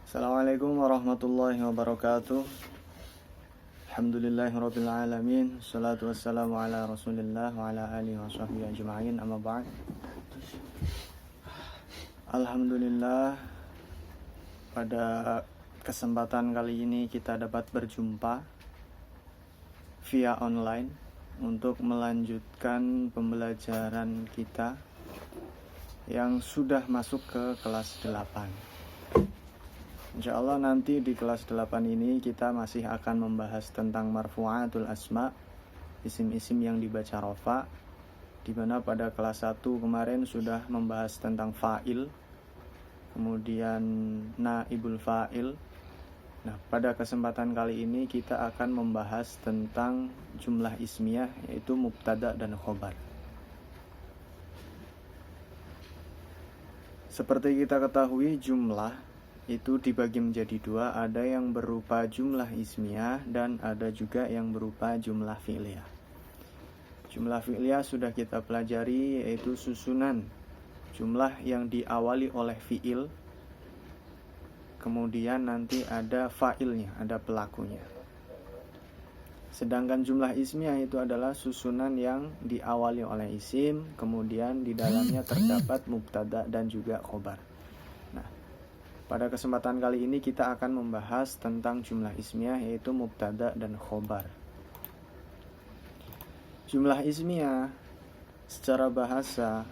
Assalamualaikum warahmatullahi wabarakatuh. Alhamdulillahirabbil alamin. Wassalatu wassalamu ala Rasulillah wa ala alihi washabbihi ajma'in. Amma ba'd. Alhamdulillah, pada kesempatan kali ini kita dapat berjumpa via online untuk melanjutkan pembelajaran kita yang sudah masuk ke kelas 8. Insyaallah nanti di kelas 8 ini kita masih akan membahas tentang marfu'atul asma, isim-isim yang dibaca rafa, di mana pada kelas 1 kemarin sudah membahas tentang fa'il, kemudian naibul fa'il. Nah, pada kesempatan kali ini kita akan membahas tentang jumlah ismiyah, yaitu mubtada dan khobar. Seperti kita ketahui, jumlah itu dibagi menjadi dua, ada yang berupa jumlah ismiyah dan ada juga yang berupa jumlah fi'liyah. Jumlah fi'liyah sudah kita pelajari, yaitu susunan jumlah yang diawali oleh fi'il, kemudian nanti ada fa'ilnya, ada pelakunya. Sedangkan jumlah ismiyah itu adalah susunan yang diawali oleh isim, kemudian di dalamnya terdapat mubtada dan juga khobar. Pada kesempatan kali ini kita akan membahas tentang jumlah ismiyah, yaitu mubtada dan khobar. Jumlah ismiyah secara bahasa,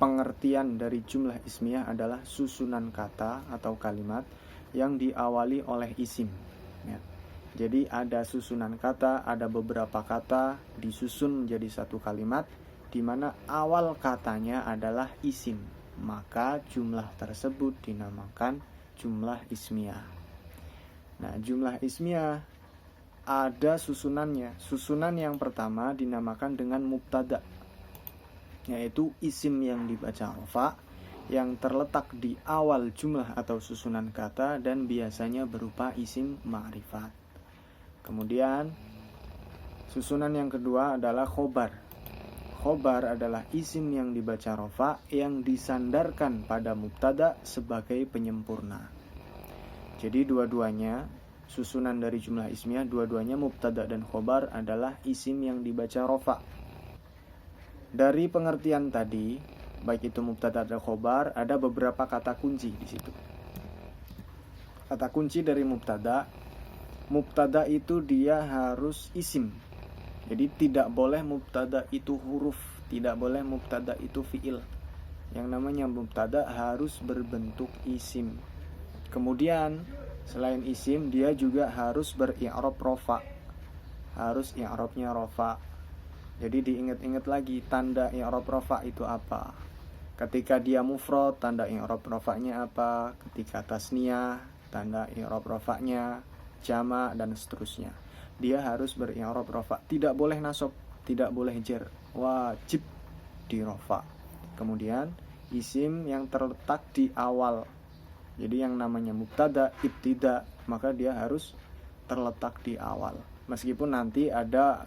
pengertian dari jumlah ismiyah adalah susunan kata atau kalimat yang diawali oleh isim. Ya. Jadi ada susunan kata, ada beberapa kata disusun menjadi satu kalimat, di mana awal katanya adalah isim. Maka jumlah tersebut dinamakan jumlah ismiyah. Nah, jumlah ismiyah ada susunannya. Susunan yang pertama dinamakan dengan mubtada, yaitu isim yang dibaca rafa, yang terletak di awal jumlah atau susunan kata dan biasanya berupa isim ma'rifat. Kemudian susunan yang kedua adalah khobar. Khobar adalah isim yang dibaca rafa yang disandarkan pada mubtada sebagai penyempurna. Jadi dua-duanya, susunan dari jumlah ismiyah, dua-duanya mubtada dan khobar adalah isim yang dibaca rafa. Dari pengertian tadi, baik itu mubtada dan khobar, ada beberapa kata kunci di situ. Kata kunci dari mubtada itu dia harus isim. Jadi tidak boleh mubtada itu huruf, tidak boleh mubtada itu fi'il. Yang namanya mubtada harus berbentuk isim. Kemudian selain isim, dia juga harus beri'rab rafa. Harus i'rabnya rafa. Jadi diingat-ingat lagi tanda i'rab rafa itu apa. Ketika dia mufrad, tanda i'rab rafanya apa. Ketika tasniyah, tanda i'rab rafanya, jama' dan seterusnya. Dia harus beri'rab rafa, tidak boleh nasab, tidak boleh jar, wajib di rafa. Kemudian isim yang terletak di awal, jadi yang namanya mubtada, ibtida, maka dia harus terletak di awal. Meskipun nanti ada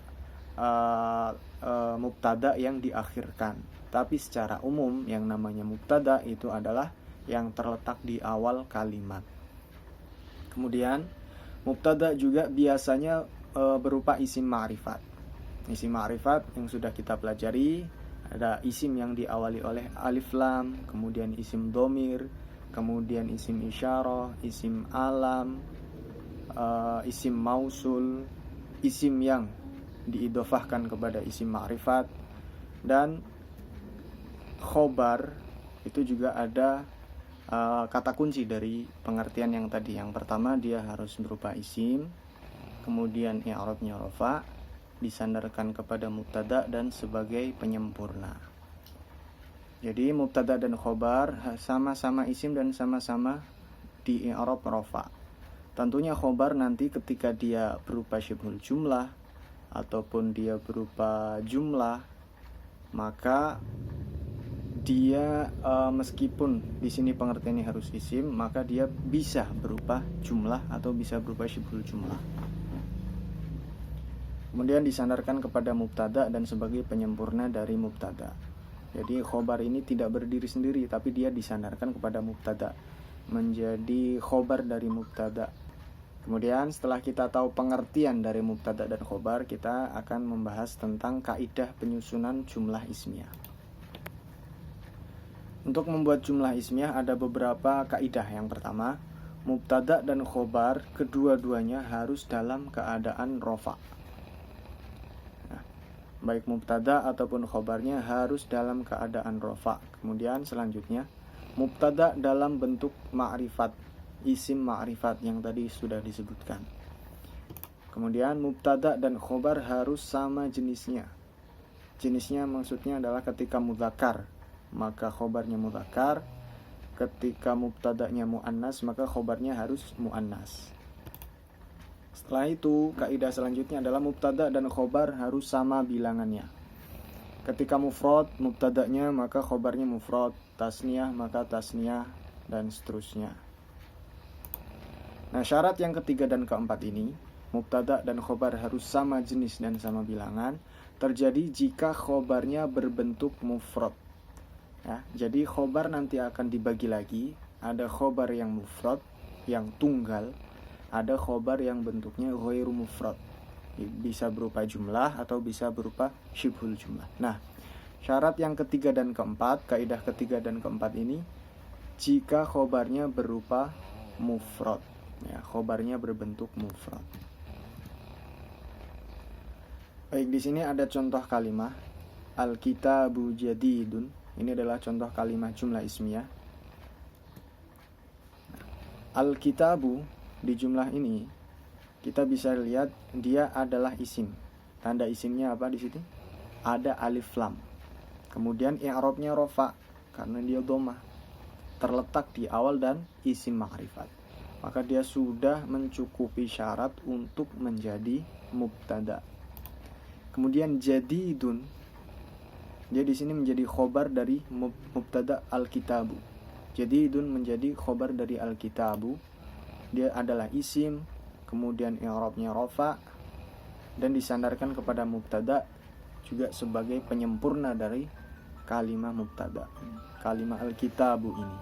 mubtada yang diakhirkan, tapi secara umum yang namanya mubtada itu adalah yang terletak di awal kalimat. Kemudian mubtada juga biasanya berupa isim ma'rifat. Isim ma'rifat yang sudah kita pelajari, ada isim yang diawali oleh alif lam, kemudian isim dhamir, kemudian isim isyarah, isim alam, isim mausul, isim yang diidhofahkan kepada isim ma'rifat, dan khobar itu juga ada kata kunci dari pengertian yang tadi. Yang pertama, dia harus berupa isim, kemudian i'rabnya rafa, disandarkan kepada mubtada dan sebagai penyempurna. Jadi mubtada dan khobar sama-sama isim dan sama-sama di i'rab rafa. Tentunya khobar nanti ketika dia berupa syibhul jumlah ataupun dia berupa jumlah, maka dia meskipun di sini pengertiannya harus isim, maka dia bisa berupa jumlah atau bisa berupa syibhul jumlah. Kemudian disandarkan kepada mubtada dan sebagai penyempurna dari mubtada. Jadi khobar ini tidak berdiri sendiri, tapi dia disandarkan kepada mubtada. menjadi khobar dari mubtada. Kemudian setelah kita tahu pengertian dari mubtada dan khobar, kita akan membahas tentang kaidah penyusunan jumlah ismiyah. Untuk membuat jumlah ismiyah ada beberapa kaidah. Yang pertama, mubtada dan khobar kedua-duanya harus dalam keadaan rofa. Nah, baik mubtada ataupun khobarnya harus dalam keadaan rofa. Kemudian selanjutnya, mubtada dalam bentuk ma'rifat, isim ma'rifat yang tadi sudah disebutkan. Kemudian mubtada dan khobar harus sama jenisnya. Jenisnya maksudnya adalah ketika mudzakkar, maka khobarnya mudzakkar. Ketika mubtadanya muannas, maka khobarnya harus muannas. Setelah itu, kaidah selanjutnya adalah mubtada dan khobar harus sama bilangannya. Ketika mufrad, mubtadanya maka khobarnya mufrad, tasniyah maka tasniyah, dan seterusnya. Nah, syarat yang ketiga dan keempat ini, mubtada dan khobar harus sama jenis dan sama bilangan, terjadi jika khobarnya berbentuk mufrad. Ya, jadi khobar nanti akan dibagi lagi. Ada khobar yang mufrad, yang tunggal. Ada khobar yang bentuknya ghairu mufrad, bisa berupa jumlah atau bisa berupa syibhul jumlah. Nah, syarat yang ketiga dan keempat, kaidah ketiga dan keempat ini, jika khobarnya berupa mufrad, ya, khobarnya berbentuk mufrad. Baik, di sini ada contoh kalimat al-kitabu jadidun. Ini adalah contoh kalimat jumlah ismiyah. Al-kitabu di jumlah ini kita bisa lihat dia adalah isim. Tanda isimnya apa di situ? Ada alif lam. Kemudian i'rabnya rofa karena dia dhammah. Terletak di awal dan isim ma'rifat. Maka dia sudah mencukupi syarat untuk menjadi mubtada. Kemudian jadidun, dia di sini menjadi khobar dari mubtada al-kitabu. Jadidun menjadi khobar dari al-kitabu. Dia adalah isim, kemudian i'rabnya rofa, dan disandarkan kepada mubtada juga sebagai penyempurna dari kalimat mubtada, kalimat al-kitabu ini.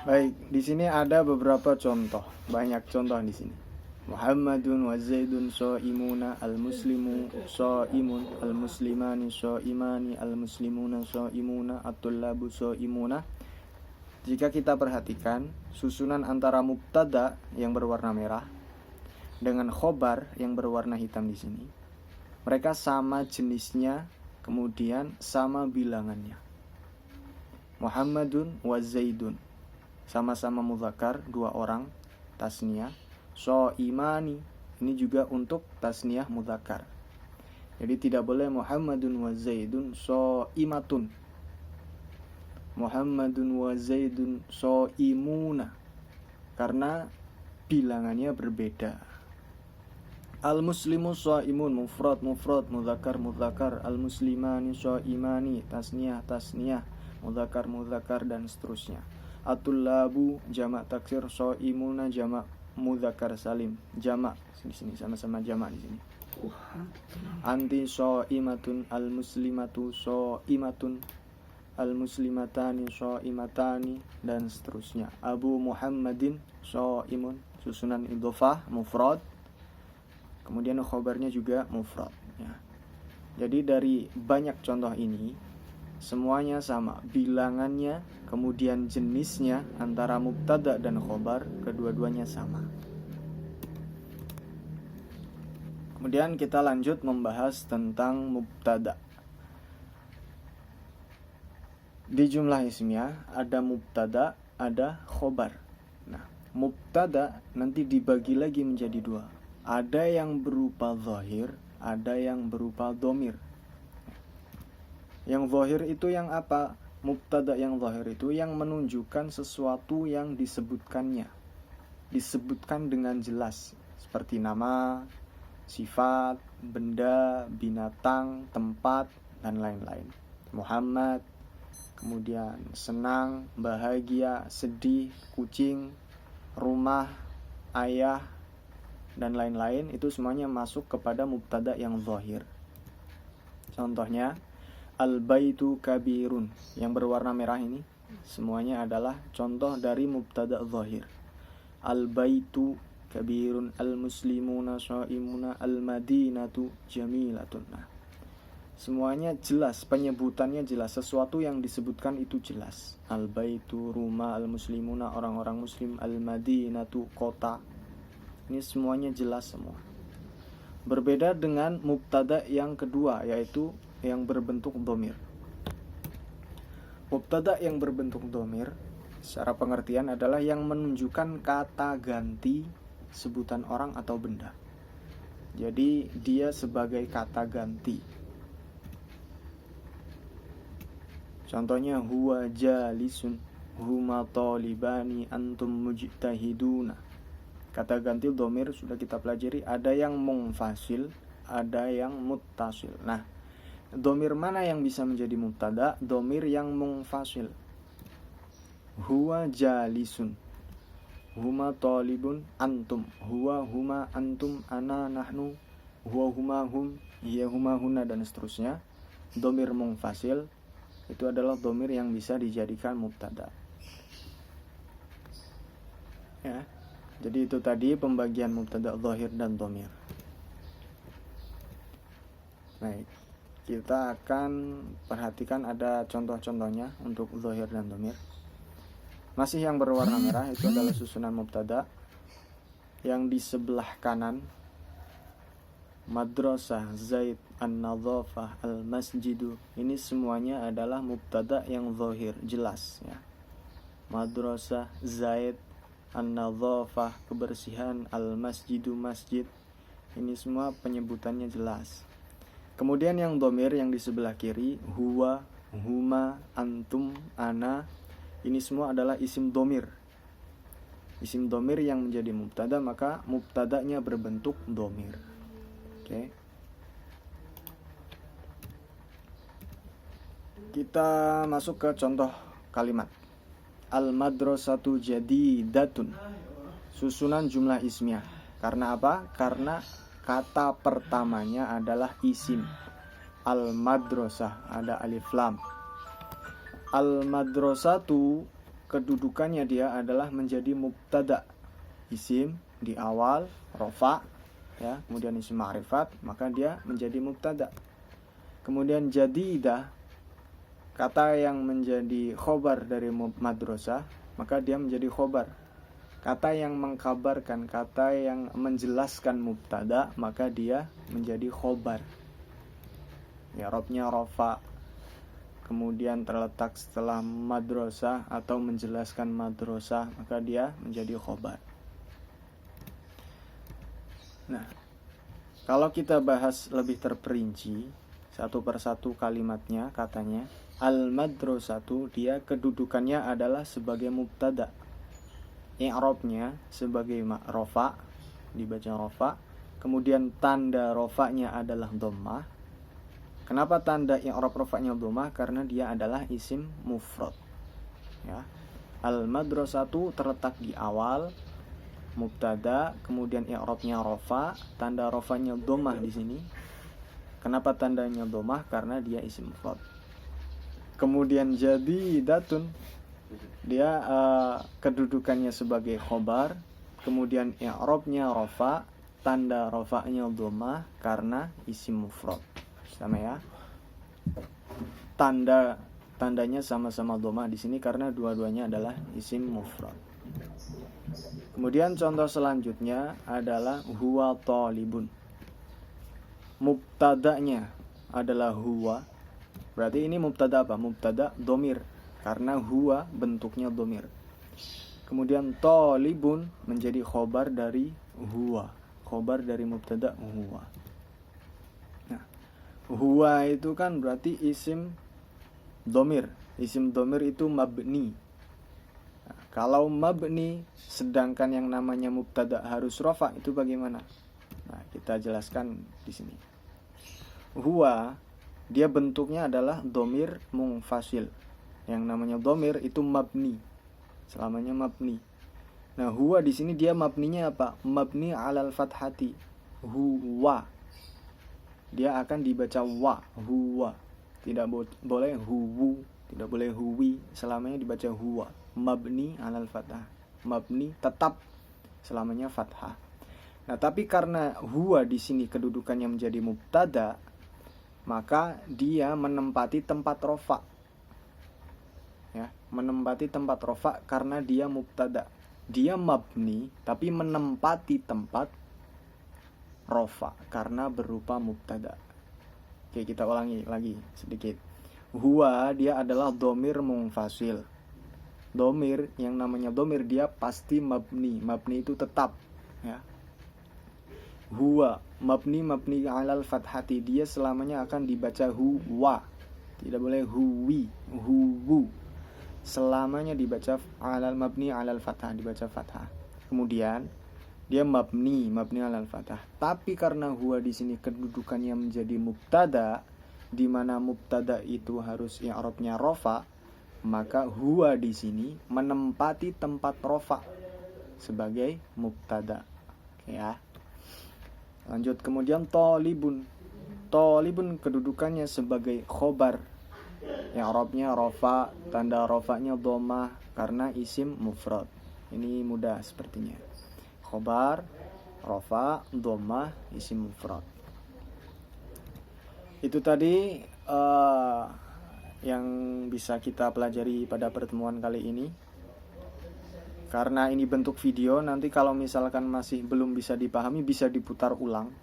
Baik, di sini ada beberapa contoh, banyak contoh di sini. Muhammadun wa Zaidun sha'imuna, al-muslimu sha'imun, al-muslimani sha'imani, al-muslimuna sha'imuna, at-tullabu sha'imuna. Jika kita perhatikan susunan antara mubtada yang berwarna merah dengan khobar yang berwarna hitam di sini, mereka sama jenisnya, kemudian sama bilangannya. Muhammadun wa Zaidun, sama-sama mudzakkar, dua orang, tasniyah. Sha'imani, ini juga untuk tasniyah mudzakkar. Jadi tidak boleh Muhammadun wa Zaidun sha'imatun, Muhammadun wa Zaidun sha'imuna, karena bilangannya berbeda. Al-muslimu sha'imun, mufrad mufrad, mudzakkar mudzakkar, al-muslimani sha'imani, tasniyah tasniyah, mudzakkar mudzakkar, dan seterusnya. At-tullabu jamak taksir, sha'imuna jamak mudzakkar salim, jamak di sini sama-sama jamak di sini. Anti sha'imatun, al-muslimatu sha'imatun, al-muslimatani sha'imatani, dan seterusnya. Abu Muhammadin sha'imun, susunan idhofah mufrad, kemudian khobarnya juga mufrad, ya. Jadi dari banyak contoh ini semuanya sama bilangannya, kemudian jenisnya antara mubtada dan khobar kedua-duanya sama. Kemudian kita lanjut membahas tentang mubtada. Di jumlah ismiyah ada mubtada, ada khobar. Nah, mubtada nanti dibagi lagi menjadi dua. Ada yang berupa zahir, ada yang berupa dhamir. Yang zahir itu yang apa? Mubtada yang zahir itu yang menunjukkan sesuatu yang disebutkannya, disebutkan dengan jelas, seperti nama, sifat, benda, binatang, tempat, dan lain-lain. Muhammad, kemudian senang, bahagia, sedih, kucing, rumah, ayah, dan lain-lain, itu semuanya masuk kepada mubtada yang zahir. Contohnya, Al-baitu kabirun. Yang berwarna merah ini semuanya adalah contoh dari mubtada dhahir. Al-baitu kabirun, al-muslimuna shaimuna, al-madinatu jamilatun. Nah, semuanya jelas, penyebutannya jelas, sesuatu yang disebutkan itu jelas. Al-baitu rumah, al-muslimuna orang-orang muslim, al-madinatu kota. Ini semuanya jelas semua. Berbeda dengan mubtada yang kedua, yaitu yang berbentuk dhamir. Mubtada yang berbentuk dhamir secara pengertian adalah yang menunjukkan kata ganti sebutan orang atau benda. Jadi dia sebagai kata ganti. Contohnya huwa jalisun, huma talibani, antum mujtahiduna. Kata ganti dhamir sudah kita pelajari, ada yang munfasil, ada yang muttasil. Nah, dhamir mana yang bisa menjadi mubtada? Dhamir yang munfasil. Huwa jalisun, huma talibun, antum, huwa huma antum, ana nahnu, huwa huma hum, hiya huma huna, dan seterusnya. Dhamir munfasil itu adalah dhamir yang bisa dijadikan mubtada. Ya. Jadi itu tadi pembagian mubtada dhahir dan dhamir. Baik. Kita akan perhatikan ada contoh-contohnya untuk dhahir dan dhamir. Masih yang berwarna merah itu adalah susunan mubtada. Yang di sebelah kanan madrasah, Zaid, an-nadhafah, al-masjidu. Ini semuanya adalah mubtada yang zahir, jelas ya. Madrasah, Zaid, an-nadhafah, kebersihan, al-masjidu, masjid. Ini semua penyebutannya jelas. Kemudian yang dhamir yang di sebelah kiri, huwa, huma, antum, ana. Ini semua adalah isim dhamir. Isim dhamir yang menjadi mubtada, maka mubtadanya berbentuk dhamir. Oke. Kita masuk ke contoh kalimat. Al-madrasatu jadidatun. Susunan jumlah ismiyah. Karena apa? Karena kata pertamanya adalah isim. Al-madrasah, ada alif lam. Al-madrasatu kedudukannya dia adalah menjadi mubtada. Isim di awal, rofa, ya, kemudian isim ma'rifat, maka dia menjadi mubtada. Kemudian jadidah, kata yang menjadi khobar dari madrasah, maka dia menjadi khobar. Kata yang mengkabarkan, kata yang menjelaskan mubtada, maka dia menjadi khobar. Ya, robnya rofa, kemudian terletak setelah madrasah atau menjelaskan madrasah, maka dia menjadi khobar. Nah, kalau kita bahas lebih terperinci satu persatu kalimatnya, katanya al-madrasatu, dia kedudukannya adalah sebagai mubtada. I'rabnya sebagai rofa, dibaca rofa. Kemudian tanda rofanya adalah dhammah. Kenapa tanda i'rab rofanya dhammah? Karena dia adalah isim mufrad. Ya. Al-madrasatu terletak di awal mubtada, kemudian i'rabnya rofa, tanda rofanya dhammah di sini. Kenapa tandanya dhammah? Karena dia isim mufrad. Kemudian jadidatun, dia kedudukannya sebagai khobar, kemudian i'rabnya rofa, tanda rofanya dhammah karena isim mufrad. Sama ya. Tandanya sama-sama dhammah di sini karena dua-duanya adalah isim mufrad. Kemudian contoh selanjutnya adalah huwa talibun. Mubtadanya adalah huwa. Berarti ini mubtada apa? Mubtada dhamir, karena huwa bentuknya dhamir. Kemudian talibun menjadi khobar dari huwa, khobar dari mubtada huwa. Nah, huwa itu kan berarti isim dhamir. Isim dhamir itu mabni. Nah, kalau mabni sedangkan yang namanya mubtada harus rofa, itu bagaimana? Nah, kita jelaskan di sini. Huwa, dia bentuknya adalah dhamir munfasil. Yang namanya dhamir itu mabni. Selamanya mabni. Nah, huwa di sini dia mabninya apa? Mabni alal fathati. Huwa. Dia akan dibaca wa, huwa. tidak boleh huwu, tidak boleh huwi, selamanya dibaca huwa. Mabni alal fathah, mabni tetap selamanya fathah. Nah, tapi karena huwa di sini kedudukannya menjadi mubtada, maka dia menempati tempat rofa. Ya, menempati tempat rofa karena dia mubtada. Dia mabni tapi menempati tempat rofa karena berupa mubtada. Oke, kita ulangi lagi sedikit. Huwa dia adalah domir munfasil. Domir, yang namanya domir dia pasti mabni. Mabni itu tetap, ya. Huwa mabni alal fathati, dia selamanya akan dibaca huwa, tidak boleh huwi, huwu, selamanya dibaca mabni alal fathah, dibaca fathah. Kemudian dia mabni alal fathah, tapi karena huwa di sini kedudukannya menjadi mubtada, di mana mubtada itu harus i'rabnya rofa, maka huwa di sini menempati tempat rofa sebagai mubtada. Oke, ya. Lanjut, kemudian tolibun. Tolibun kedudukannya sebagai khobar. I'rabnya rofa, tanda rofanya dhammah karena isim mufrad. Ini mudah sepertinya. Khobar, rofa, dhammah, isim mufrad. Itu tadi yang bisa kita pelajari pada pertemuan kali ini. Karena ini bentuk video, nanti kalau misalkan masih belum bisa dipahami, bisa diputar ulang.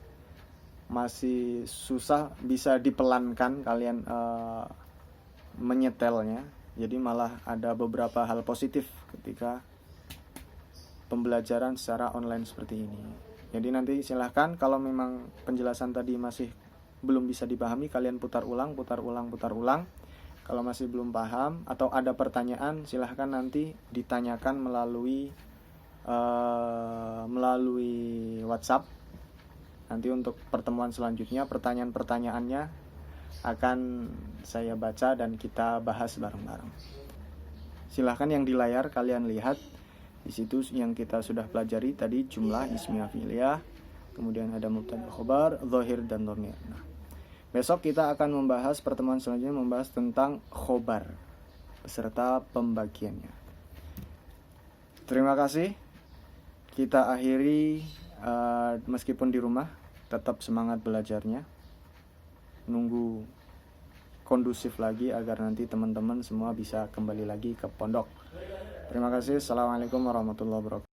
Masih susah, bisa dipelankan kalian menyetelnya. Jadi malah ada beberapa hal positif ketika pembelajaran secara online seperti ini. Jadi nanti silahkan kalau memang penjelasan tadi masih belum bisa dipahami, kalian putar ulang. Kalau masih belum paham atau ada pertanyaan, silahkan nanti ditanyakan melalui WhatsApp. Nanti untuk pertemuan selanjutnya, pertanyaan-pertanyaannya akan saya baca dan kita bahas bareng-bareng. Silahkan yang di layar kalian lihat. Di situ yang kita sudah pelajari tadi jumlah ismiyah fi'liyah, kemudian ada mubtada khobar, dhamir dan dhamir. Nah, besok kita akan membahas, pertemuan selanjutnya membahas tentang khobar beserta pembagiannya. Terima kasih. Kita akhiri meskipun di rumah, tetap semangat belajarnya. Nunggu kondusif lagi agar nanti teman-teman semua bisa kembali lagi ke pondok. Terima kasih. Assalamualaikum warahmatullahi wabarakatuh.